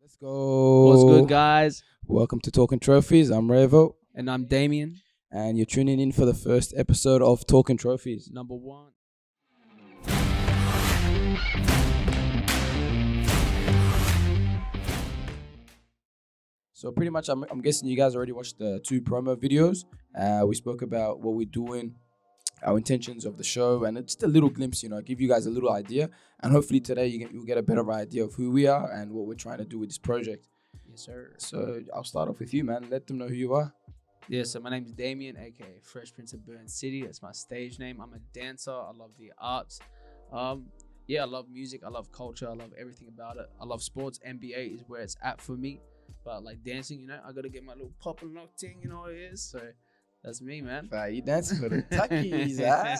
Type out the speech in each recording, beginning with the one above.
Let's go. What's good, guys? Welcome to Talking Trophies. I'm Rayvo, And I'm Damian. and you're tuning in for the first episode of Talking Trophies. Number one. So pretty much, I'm guessing you guys already watched the two promo videos. We spoke about what we're doing, our intentions of the show, and it's just a little glimpse, give you guys a little idea. And hopefully today you'll get a better idea of who we are and what we're trying to do with this project. Yes, sir. So I'll start off with you, man. Let them know who you are. Yeah, so my name's Damian, aka Fresh Prince of Burncity. That's my stage name. I'm a dancer. I love the arts. I love music. I love culture. I love everything about it. I love sports. NBA is where it's at for me. But like dancing, I gotta get my little pop and lock thing, what it is. So that's me, man. You dancing for the tuckies, huh?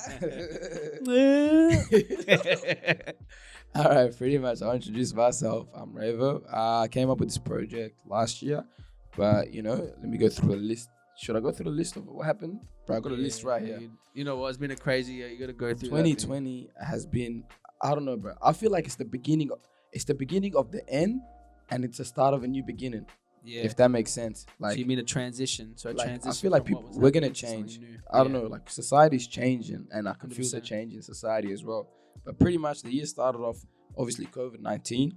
All right, pretty much. I'll introduce myself. I'm Rayvo. I came up with this project last year, but let me go through a list. Should I go through the list of what happened? Bro, I got a list right here. You know what? It's been a crazy year. You gotta go through. 2020 has been, I don't know, bro. I feel like it's the beginning. It's the beginning of the end, and it's the start of a new beginning. Yeah. If that makes sense. So you mean a transition? So I feel like we're gonna change. I don't know, like society's changing, and I can feel the 100%. change in society as well. But pretty much the year started off, obviously COVID-19,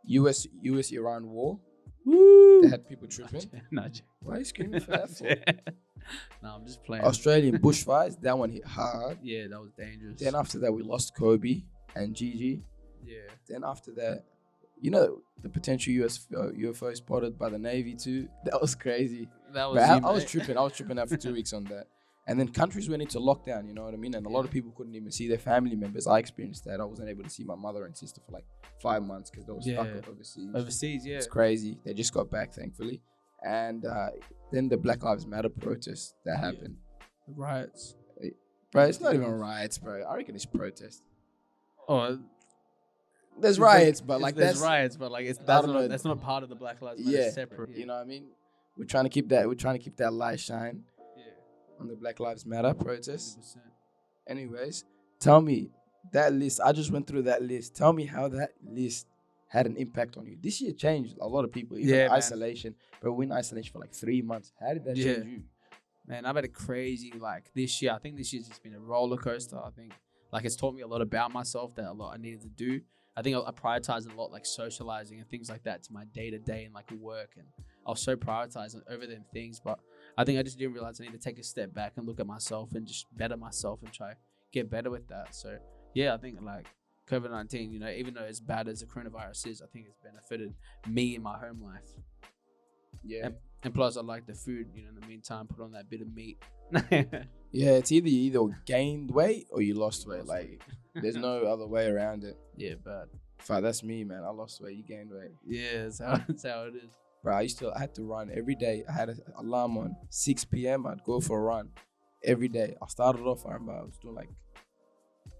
US Iran war. Woo! They had people tripping. No, Why are you screaming for that for? No, I'm just playing. Australian bushfires, that one hit hard. Yeah, that was dangerous. Then after that, we lost Kobe and Gigi. Yeah. Then after that, the potential US UFO spotted by the Navy too. That was crazy. That was. But I was mate. tripping. I was tripping out for 2 weeks on that. And then countries went into lockdown, you know what I mean? And a lot of people couldn't even see their family members. I experienced that. I wasn't able to see my mother and sister for like 5 months because they were stuck overseas. Overseas, yeah. It's crazy. They just got back, thankfully. And then the Black Lives Matter protests that happened. Riots. Bro, it's not even riots, bro. I reckon it's protest. Oh, There's riots, but like there's that's riots, but like that's not part of the Black Lives Matter. yeah, Separate. you know what I mean? We're trying to keep that light shine Yeah. on the Black Lives Matter protest. 100%. Anyways, tell me that list. I just went through that list. Tell me how that list had an impact on you. This year changed a lot of people. Even Yeah, man. isolation, but we're in isolation for like 3 months. How did that change you? Man, I've had a crazy this year. I think this year's just been a roller coaster. I think it's taught me a lot about myself that a lot I needed to do. I think I prioritized a lot like socializing and things like that to my day to day and like work, and I was so prioritizing over them things. But I think I just didn't realize I need to take a step back and look at myself and just better myself and try get better with that. So yeah, I think like COVID-19, even though as bad as the coronavirus is, I think it's benefited me in my home life. Yeah. And plus, I like the food. In the meantime, put on that bit of meat. Yeah, it's either gained weight or you lost weight. Like, there's no other way around it. Yeah, but Fuck, that's me, man. I lost weight. You gained weight. yeah, that's how it is. Bro, I had to run every day. I had an alarm on 6 p.m. I'd go for a run every day. I started off, I remember I was doing like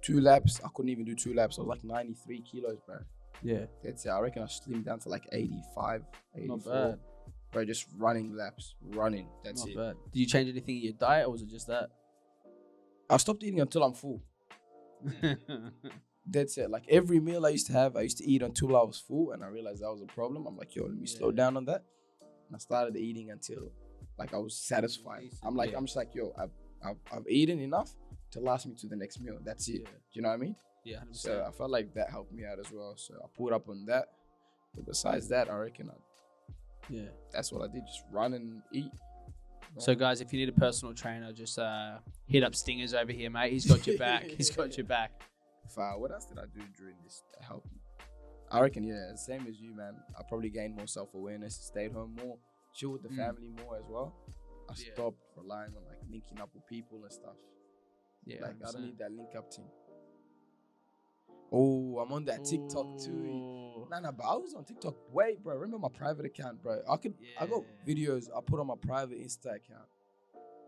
2 laps. I couldn't even do 2 laps. I was like 93 kilos, bro. Yeah, That's it. I reckon I slimmed down to like 85, 84. not bad. Bro, just running laps. Running. That's Not it. bad. Did you change anything in your diet, or was it just that? I stopped eating until I'm full. That's it. Like every meal I used to have, I used to eat until I was full, and I realized that was a problem. I'm like, yo, let me slow down on that. And I started eating until like I was satisfied. I'm just like, yo, I've eaten enough to last me to the next meal. That's it. Yeah. Do you know what I mean? Yeah, 100%. So I felt like that helped me out as well. So I pulled up on that. But besides that, I reckon yeah. that's what I did. Just run and eat. So guys, if you need a personal trainer, just hit up Stingers over here, mate. He's got your back. He's got your back. What else did I do during this to help me? I reckon, yeah, same as you, man. I probably gained more self-awareness, stayed home more, chill with the family more as well. I stopped relying on like linking up with people and stuff. Yeah, Like 100%. I don't need that link up thing. Oh, I'm on that TikTok too. Ooh. Nah, but I was on TikTok. Wait, bro, remember my private account, bro? I got videos I put on my private Insta account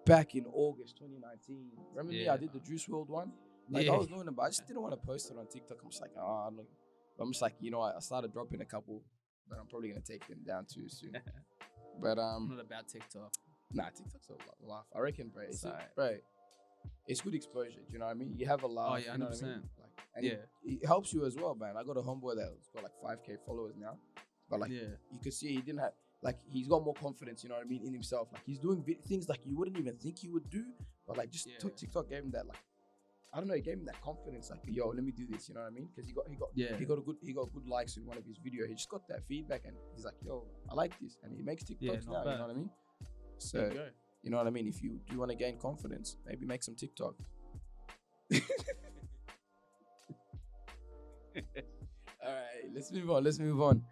back in August 2019. Remember me? I did the Juice World one. Like I was doing it, but I just didn't want to post it on TikTok. I'm just like, I'm just like, I started dropping a couple, but I'm probably gonna take them down too soon. But I'm not about TikTok. nah, TikTok's a laugh. I reckon, bro. It's Alright. bro, it's good exposure. Do you know what I mean? You have a laugh. Oh, yeah, you know what I 100%. mean? Like, and it helps you as well, man. I got a homeboy that's got like 5K followers now. but like you could see he didn't have like he's got more confidence. You know what I mean, in himself. Like he's doing things like you wouldn't even think he would do, but like just TikTok gave him that like. I don't know. He gave him that confidence, like, yo, let me do this. You know what I mean? Because he got good likes in one of his videos. He just got that feedback, and he's like, yo, I like this, and he makes TikToks now. Bad. You know what I mean? So you know what I mean. If you do want to gain confidence, maybe make some TikToks. All right, let's move on.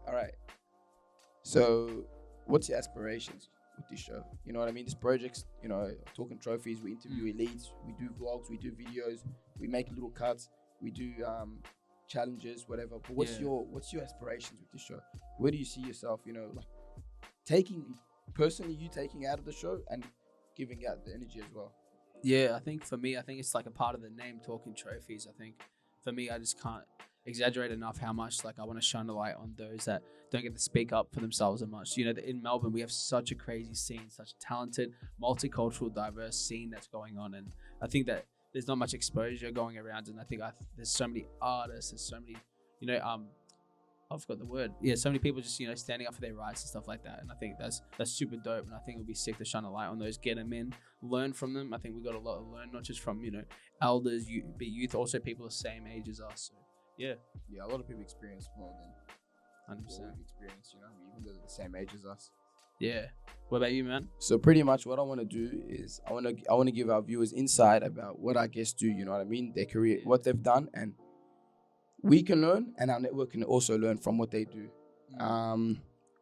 All right. So, what's your aspirations with this show? You know what I mean? This project's, talking trophies. We interview elites. We do vlogs. We do videos. We make little cuts. We do challenges, whatever. But what's your aspirations with this show? Where do you see yourself? Like taking out of the show and giving out the energy as well. Yeah, I think for me, it's like a part of the name, talking trophies. I think for me, I just can't exaggerate enough how much like I want to shine a light on those that don't get to speak up for themselves as much. In Melbourne, we have such a crazy scene, such a talented, multicultural, diverse scene that's going on, and I think that there's not much exposure going around, and I think there's so many artists, there's so many, I forgot the word. Yeah, so many people just, standing up for their rights and stuff like that. And I think that's super dope. And I think it would be sick to shine a light on those, get them in, learn from them. I think we got a lot to learn, not just from, elders, youth, also people the same age as us. So, yeah. Yeah, a lot of people experience more than 100%. What we've experienced, even though they're the same age as us. Yeah. What about you, man? So pretty much what I want to do is I want to give our viewers insight about what our guests do, you know what I mean? Their career, what they've done, and we can learn, and our network can also learn from what they do.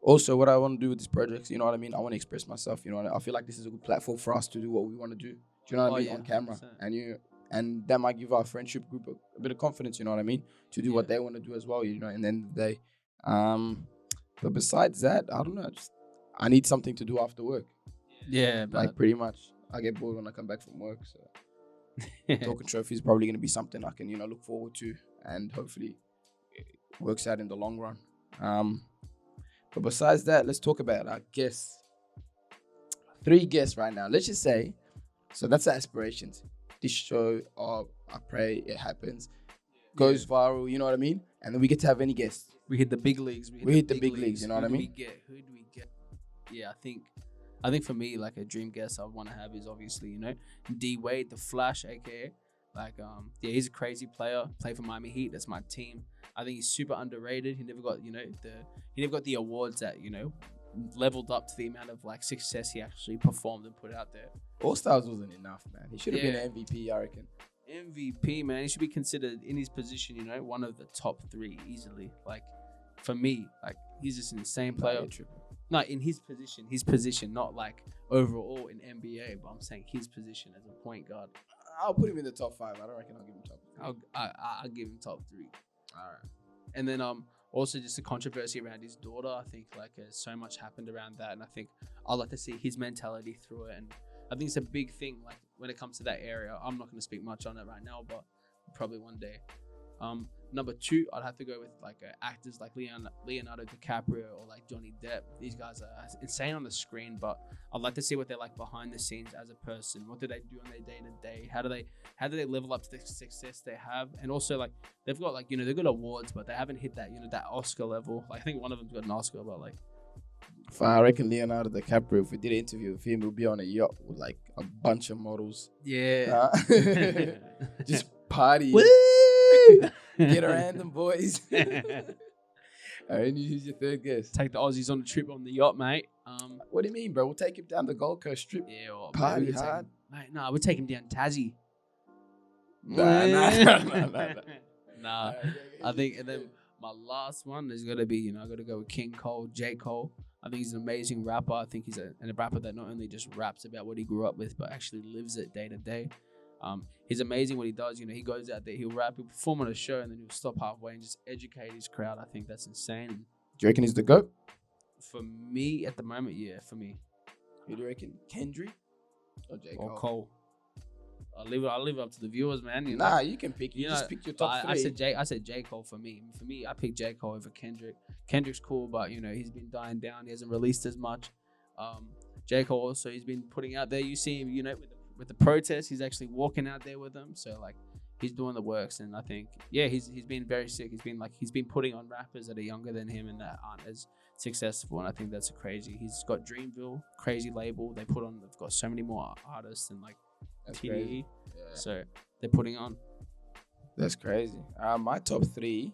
Also, what I want to do with this project, you know what I mean? I want to express myself, I feel like this is a good platform for us to do what we want to do. Do you know what I mean? On camera. 100%. And that might give our friendship group a bit of confidence, you know what I mean? To do what they want to do as well, in the end of the day. But besides that, I don't know. I need something to do after work. Yeah, but like pretty much. I get bored when I come back from work, so talking trophy is probably going to be something I can, look forward to, and hopefully it works out in the long run. But besides that, let's talk about our guests. 3 guests right now. Let's just say, so that's our aspirations. This show, I pray it happens, goes viral, you know what I mean? And then we get to have any guests. We hit the big leagues. We hit the big leagues, you know what I mean? Who do we get? Yeah, I think for me, like a dream guest I want to have is obviously, D Wade, the Flash, aka he's a crazy player. Play for Miami Heat. That's my team. I think he's super underrated. He never got, he never got the awards that, leveled up to the amount of like success he actually performed and put out there. All Stars wasn't enough, man. He should have been an MVP, I reckon. MVP, man. He should be considered in his position, one of the top 3 easily. Like for me, like he's just an insane player. No, in his position, not like overall in NBA, but I'm saying his position as a point guard. I'll put him in the top 5. I don't reckon I'll give him top 3. I'll give him top 3. All right. And then also just the controversy around his daughter. I think like so much happened around that, and I think I'd like to see his mentality through it. And I think it's a big thing like when it comes to that area. I'm not going to speak much on it right now, but probably one day. Number 2, I'd have to go with like actors like Leonardo DiCaprio or like Johnny Depp. These guys are insane on the screen, but I'd like to see what they're like behind the scenes as a person. What do they do on their day to day? How do they level up to the success they have? And also like they've got like they've got awards, but they haven't hit that that Oscar level. Like I think one of them's got an Oscar, but like. I reckon Leonardo DiCaprio, if we did an interview with him, we'll be on a yacht with like a bunch of models. Yeah. Just party. Get around them, boys. All right, who's your 3rd guest? Take the Aussies on a trip on the yacht, mate. What do you mean, bro? We'll take him down the Gold Coast Strip. Yeah, party hard. Mate, no, we'll take him down Tassie. Nah. I think, and then my last one is gonna be, I gotta go with King Cole, J. Cole. I think he's an amazing rapper. I think he's a rapper that not only just raps about what he grew up with, but actually lives it day to day. He's amazing what he does. He goes out there, he'll rap, he'll perform on a show, and then he'll stop halfway and just educate his crowd. I think that's insane. Do you reckon he's the GOAT? For me, at the moment, yeah, for me. Who do you reckon? Kendrick or J. Cole? Or Cole. I'll leave it up to the viewers, man. Nah, you can pick. You just pick your top 3. I said J. Cole for me. For me, I picked J. Cole over Kendrick. Kendrick's cool, but he's been dying down. He hasn't released as much. J. Cole also, he's been putting out there. You see him, with the protests, he's actually walking out there with them. So like, he's doing the works, and I think he's been very sick. He's been putting on rappers that are younger than him and that aren't as successful, and I think that's crazy. He's got Dreamville, crazy label. They've got so many more artists and like TDE, so they're putting on. That's crazy. My top 3,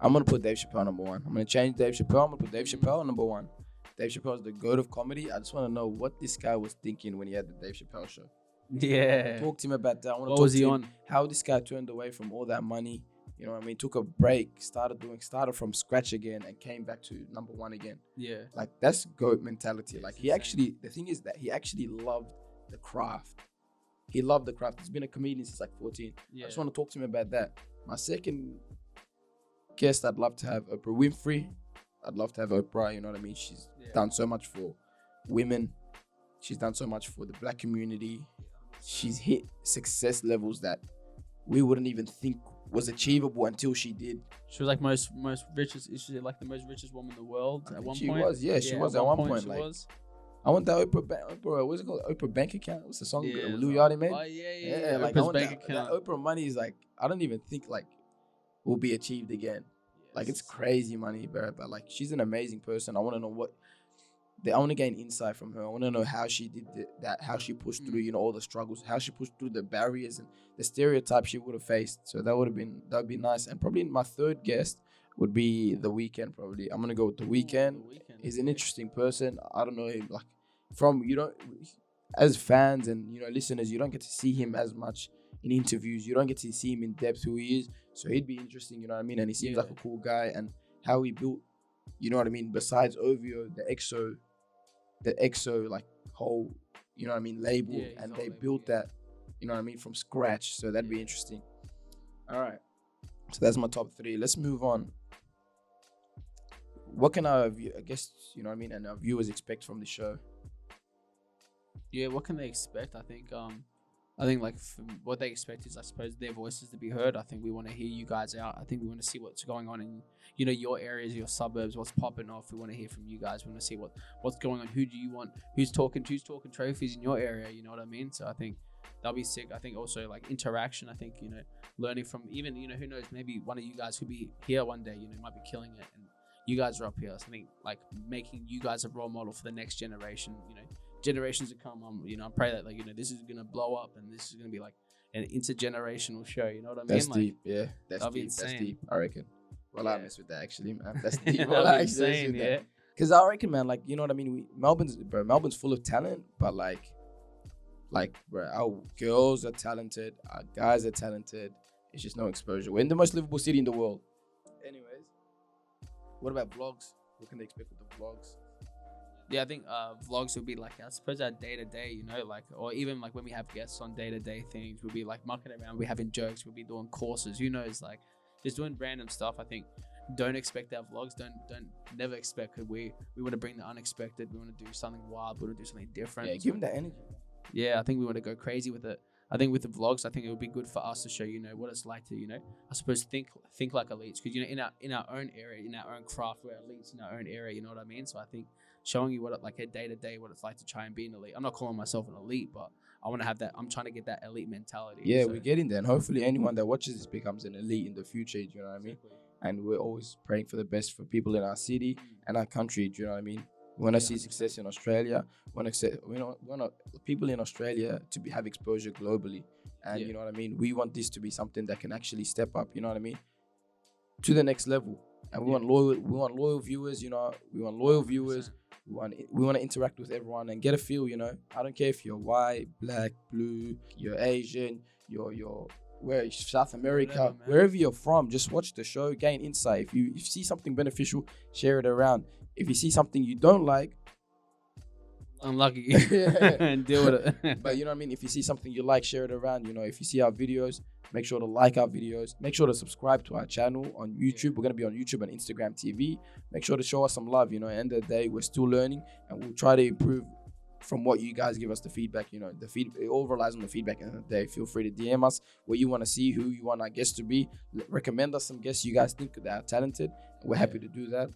I'm gonna put Dave Chappelle number 1. I'm gonna change Dave Chappelle. I'm gonna put Dave Chappelle number 1. Dave Chappelle is the goat of comedy. I just want to know what this guy was thinking when he had the Dave Chappelle show. Yeah. Talk to him about that. I want to What talk was to he him on? how this guy turned away from all that money. You know what I mean? Took a break, started from scratch again, and came back to number 1 again. Yeah. Like, that's GOAT mentality. Like, insane. the thing is that he actually loved the craft. He loved the craft. He's been a comedian since like 14. Yeah. I just want to talk to him about that. My second guest, I'd love to have Oprah Winfrey. I'd love to have Oprah. You know what I mean? She's done so much for women. She's done so much for the black community. She's hit success levels that we wouldn't even think was achievable until she did. She was like most richest. Is she like the most richest woman in the world at one point? She was, she was at one point. Like, I want that Oprah, what's it called? Oprah bank account. What's the song Lil Yachty made? Oh yeah. Like, Oprah's I want bank that account. Oprah money is like, I don't even think like will be achieved again. Like, it's crazy money, bro. But like, she's an amazing person. I want to know I want to gain insight from her. I want to know how she did that, how she pushed through, you know, all the struggles, how she pushed through the barriers and the stereotypes she would have faced. So that'd be nice. And probably my third guest would be The Weeknd. Probably I'm gonna go with The Weeknd. He's an interesting person. I don't know him like as fans and, you know, listeners, you don't get to see him as much in interviews. You don't get to see him in depth who he is. So he'd be interesting, you know what I mean? And he seems like a cool guy, and how he built, you know what I mean, besides OVO, the EXO like whole, you know what I mean, label, and they built that, you know what I mean, from scratch. So that'd be interesting. All right. So that's my top 3. Let's move on. What can our guests, you know what I mean, and our viewers expect from the show? Yeah, what can they expect? I think like what they expect is, I suppose, their voices to be heard. I think we want to hear you guys out. I think we want to see what's going on in, you know, your areas, your suburbs, what's popping off. We want to hear from you guys. We want to see what's going on. Who do you want? Who's talking trophies in your area? You know what I mean? So I think that'll be sick. I think also like interaction. I think, you know, learning from even, you know, who knows, maybe one of you guys could be here one day, you know, might be killing it, and you guys are up here. So I think like making you guys a role model for the next generation, you know, generations to come. You know, I pray that, like, you know, this is gonna blow up and this is gonna be like an intergenerational show. You know what I mean? That's like, deep. Yeah, that's deep. Insane. That's deep. I reckon. Well, I mess with that actually, man. That's deep. That'll be insane, yeah. Because I reckon, man, like, you know what I mean. Melbourne's full of talent, but like, bro, our girls are talented, our guys are talented. It's just no exposure. We're in the most livable city in the world. Anyways, what about vlogs? What can they expect with the vlogs? Yeah, I think vlogs will be like, I suppose, our day-to-day, you know, like, or even like when we have guests on day-to-day things, we'll be like mucking around, we're having jokes, we'll be doing courses, who knows, like just doing random stuff. I think don't expect our vlogs, never expect, because we want to bring the unexpected. We want to do something wild, we want to do something different. Yeah, give them that energy. Yeah, I think we want to go crazy with it. I think with the vlogs, I think it would be good for us to show, you know, what it's like to, you know, I suppose think like elites, because, you know, in our own area, in our own craft, we're elites in our own area, you know what I mean? So I think showing you what it, like a day-to-day, what it's like to try and be an elite. I'm not calling myself an elite, but I want to have that. I'm trying to get that elite mentality. Yeah, we're getting there, and hopefully anyone that watches this becomes an elite in the future. Do you know what I mean? And we're always praying for the best for people in our city and our country. Do you know what I mean? We want to see success in Australia. We want people in Australia to have exposure globally, and you know what I mean. We want this to be something that can actually step up. You know what I mean? To the next level. And we want loyal viewers. You know, we want loyal viewers. We want to interact with everyone and get a feel, you know. I don't care if you're white, black, blue, you're Asian, you're South America, wherever you're from, just watch the show, gain insight. If you see something beneficial, share it around. If you see something you don't like, unlucky, and deal with it. But you know what I mean? If you see something you like, share it around. You know, if you see our videos, make sure to like our videos. Make sure to subscribe to our channel on YouTube. We're going to be on YouTube and Instagram TV. Make sure to show us some love. You know, at the end of the day, we're still learning, and we'll try to improve from what you guys give us the feedback. You know, it all relies on the feedback. At the end of the day, feel free to DM us what you want to see, who you want our guests to be. Recommend us some guests you guys think that are talented. We're happy to do that.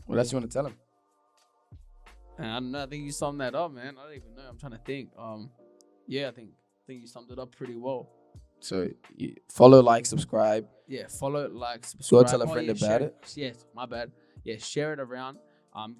What else you want to tell them? I don't know. I think you summed that up, man. I don't even know. I'm trying to think. Yeah, I think you summed it up pretty well. So follow, like, subscribe. Yeah, follow, like, subscribe. Go tell a friend about it. Yeah, my bad. Yeah, share it around.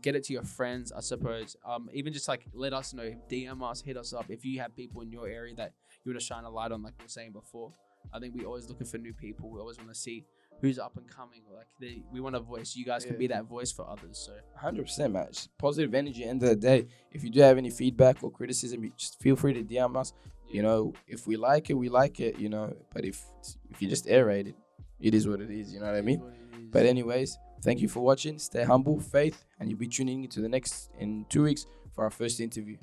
Get it to your friends, I suppose. Even just like let us know, DM us, hit us up if you have people in your area that you want to shine a light on, like we were saying before. I think we're always looking for new people. We always want to see who's up and coming. Like we want a voice. You guys can be that voice for others. So 100%, man. Just positive energy. End of the day, if you do have any feedback or criticism, you just feel free to DM us. You know, if we like it, we like it. You know, but if you just aerate it, it is what it is. You know what I mean? But anyways, thank you for watching. Stay humble, faith, and you'll be tuning into the next in 2 weeks for our first interview.